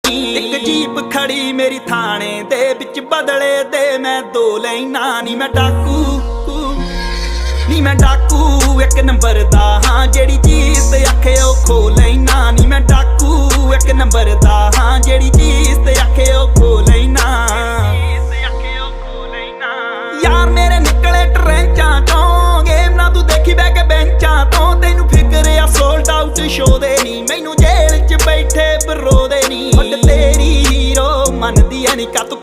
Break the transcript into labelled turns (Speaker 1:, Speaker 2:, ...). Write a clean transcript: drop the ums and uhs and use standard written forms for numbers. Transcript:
Speaker 1: ਨੀ। ਇੱਕ ਜੀਪ ਖੜੀ ਮੇਰੀ ਥਾਣੇ ਦੇ ਵਿੱਚ, ਬਦਲੇ ਦੇ ਮੈਂ 2 ਲੈਣਾ ਨੀ। ਮੈਂ ਡਾਕੂ ਨੀ, ਮੈਂ ਡਾਕੂ 1 ਨੰਬਰ ਦਾ ਹਾਂ, ਜਿਹੜੀ ਚੀਜ਼ ਤੇ ਆਖੇ ਉਹ ਖੋ ਲੈਣਾ ਨੀ। ਮੈਂ ਡਾਕੂ 1 ਨੰਬਰ ਦਾ ਹਾਂ, ਜਿਹੜੀ ਚੀਜ਼ ਤੇ ਆਖੇ ਉਹ ਖੋ ਲੈਣਾ। ਯਾਰ ਮੇਰੇ ਨਿਕਲੇ ਟਰੈਂਚਾਂ ਚੋਂ, ਗੇਮ ਨਾ ਤੂੰ ਦੇਖੀ ਬਹਿ ਕੇ ਬੈਂਚਾਂ ਤੋਂ। ਤੈਨੂੰ ਫਿਕਰ ਆ ਸੋਲਡ ਆਊਟ ਸ਼ੋ ਦੇ ਨੀ, ਮੈਨੂੰ ਜੇਲ੍ਹ 'ਚ ਬੈਠੇ ਬਰੋ ਦੇ ਨੀ। ਵੱਡ ਤੇਰੀ ਹੀਰੋ ਮੰਨਦੀ ਐ ਨੀ, ਕਾ ਤੂੰ